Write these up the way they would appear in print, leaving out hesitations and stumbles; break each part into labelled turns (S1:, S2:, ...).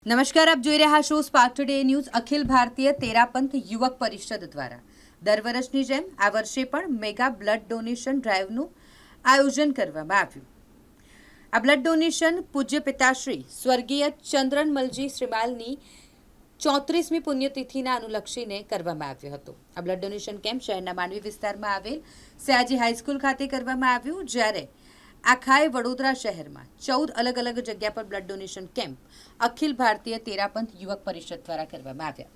S1: નમસ્કાર, આપ જોઈ રહ્યા છો spark today news. Akhil Bharatiya Terapanth યુવક પરિષદ દ્વારા દર વર્ષની જેમ આ વર્ષે પણ મેગા બ્લડ ડોનેશન ડ્રાઈવનું આયોજન કરવામાં આવ્યું. આ બ્લડ ડોનેશન પૂજ્ય પિતાશ્રી સ્વર્ગીય ચંદ્રનમલજી શ્રીમાલની 34મી પુણ્યતિથિના અનુલક્ષીને કરવામાં આવ્યો હતો. આ બ્લડ ડોનેશન કેમ્પ શહેરના માંડવી વિસ્તારમાં આવેલ સયાજી હાઈસ્કૂલ ખાતે કરવામાં આવ્યું, જ્યારે આખાય વડોદરા શહેરમાં 14 અલગ અલગ જગ્યા પર blood donation camp Akhil Bharatiya Terapanth યુવક પરિષદ દ્વારા કરવામાં આવ્યા.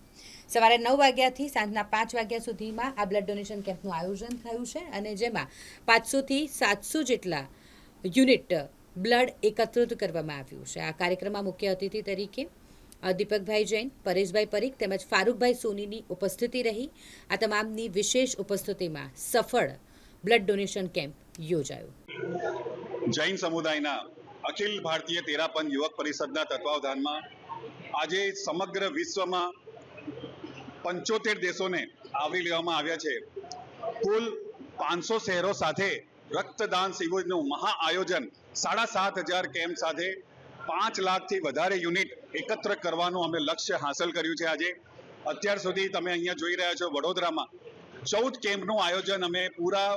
S1: સવારે 9 વાગ્યાથી સાંજના 5 વાગ્યા સુધીમાં આ બ્લડ ડોનેશન કેમ્પનું આયોજન થયું છે અને જેમાં 500થી 700 જેટલા યુનિટ બ્લડ એકત્રિત કરવામાં આવ્યું છે. આ કાર્યક્રમમાં મુખ્ય અતિથિ તરીકે દીપકભાઈ જૈન, પરેશભાઈ પરીખ તેમજ ફારૂકભાઈ સોનીની ઉપસ્થિતિ રહી. આ તમામની વિશેષ ઉપસ્થિતિમાં સફળ બ્લડ ડોનેશન કેમ્પ યોજાયો.
S2: જૈન સમુદાયના અખિલ ભારતીય તેરાપંથ યુવક પરિષદના તત્વાવધાનમાં આજે સમગ્ર વિશ્વમાં 75 દેશોને આવરી લેવામાં આવ્યા છે. કુલ 500 શહેરો સાથે રક્તદાન શિબિરનું મહા આયોજન 7,500 કેમ્પ સાથે 5 લાખથી વધારે યુનિટ એકત્ર કરવાનું અમે લક્ષ્ય હાંસલ કર્યું છે. આજે અત્યાર સુધી તમે અહીંયા જોઈ રહ્યા છો, વડોદરામાં 14 કેમ્પનું આયોજન અમે પૂરા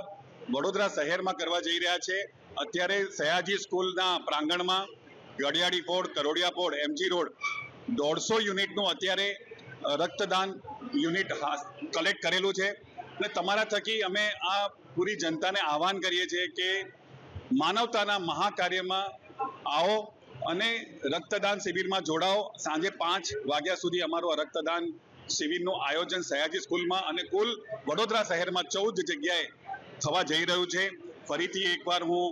S2: વડોદરા શહેરમાં કરવા જઈ રહ્યા છે. અત્યારે સયાજી સ્કૂલના પ્રાંગણમાં ગડિયાડી પોળ, કરોડિયા પોળ, એમજી રોડ 150 યુનિટનું અત્યારે રક્તદાન યુનિટ કલેક્ટ કરેલું છે. અને તમારા થકી અમે આ પૂરી જનતાને આહવાન કરીએ છીએ કે માનવતાના મહાકાર્યમાં આવો અને રક્તદાન શિબિરમાં જોડાઓ. સાંજે 5 વાગ્યા સુધી અમારું આ રક્તદાન શિબિરનું આયોજન સયાજી સ્કૂલમાં અને કુલ વડોદરા શહેરમાં 14 જગ્યાએ થવા જઈ રહ્યું છે. ફરીથી એકવાર હું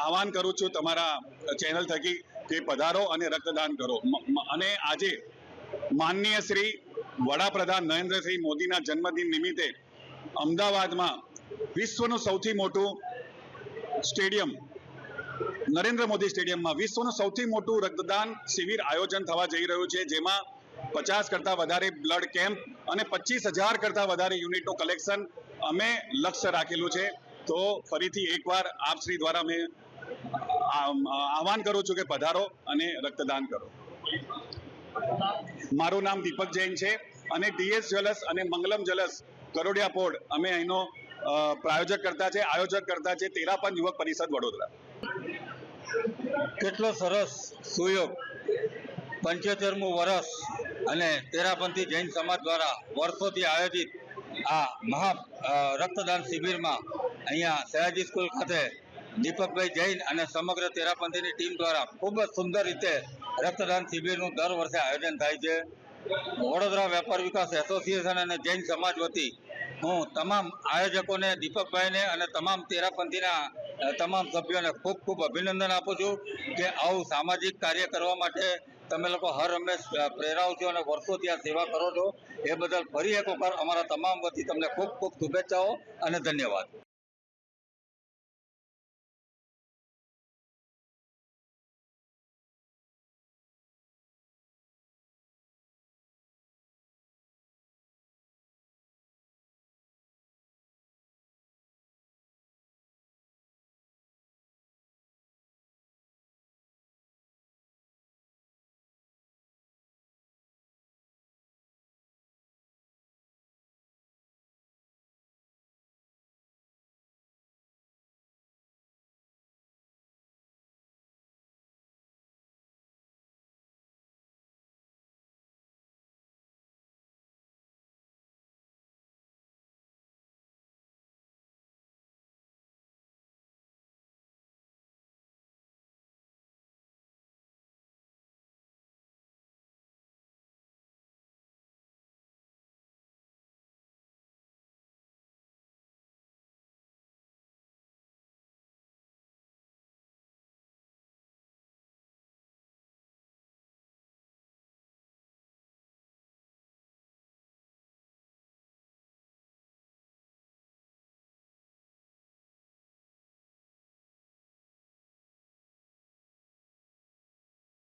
S2: આહવાન કરું છું તમારા ચેનલ થકી કે પધારો અને રક્તદાન કરો. અને આજે માનનીય શ્રી વડાપ્રધાન નરેન્દ્રસિંહ મોદીના જન્મદિન નિમિત્તે અમદાવાદમાં વિશ્વનું સૌથી મોટું સ્ટેડિયમ નરેન્દ્ર મોદી સ્ટેડિયમમાં વિશ્વનું સૌથી મોટું રક્તદાન શિબિર આયોજન થવા જઈ રહ્યું છે, જેમાં 50 કરતાં વધારે બ્લડ કેમ્પ અને 25,000 કરતાં વધારે યુનિટનું કલેક્શન અમે લક્ષ્ય રાખેલું છે. તો ફરીથી એકવાર આપ શ્રી દ્વારા મેં આહવાન કરું છું કે પધારો અને રક્તદાન કરો. મારું નામ દીપક જૈન છે અને ડીએસ જ્વેલર્સ અને મંગલમ જ્વેલર્સ કરોડિયા પોળ અમે અહીંનો આયોજક કરતા છે તેરાપંથ યુવક પરિષદ વડોદરા.
S3: કેટલો સરસ સુયોગ! 75મું વર્ષ અને તેરાપંથી જૈન સમાજ દ્વારા વર્ષોથી આયોજિત આ મહા રક્તદાન શિબિરમાં અહીંયા સયાજી સ્કૂલ ખાતે દીપકભાઈ જૈન અને સમગ્ર તેરાપંથીની ટીમ દ્વારા ખૂબ જ સુંદર રીતે રક્તદાન શિબિરનું દર વર્ષે આયોજન થાય છે. વડોદરા વેપાર વિકાસ એસોસિએશન અને જૈન સમાજ વતી હું તમામ આયોજકોને, દીપકભાઈને અને તમામ તેરાપંથીના તમામ સભ્યોને ખૂબ ખૂબ અભિનંદન આપું છું કે આવું સામાજિક કાર્ય કરવા માટે તમે લોકો હર હંમેશ પ્રેરાવ છો અને વર્ષોથી આ સેવા કરો છો. એ બદલ ફરી એક વખત અમારા તમામ વતી તમને ખૂબ ખૂબ શુભેચ્છાઓ અને ધન્યવાદ.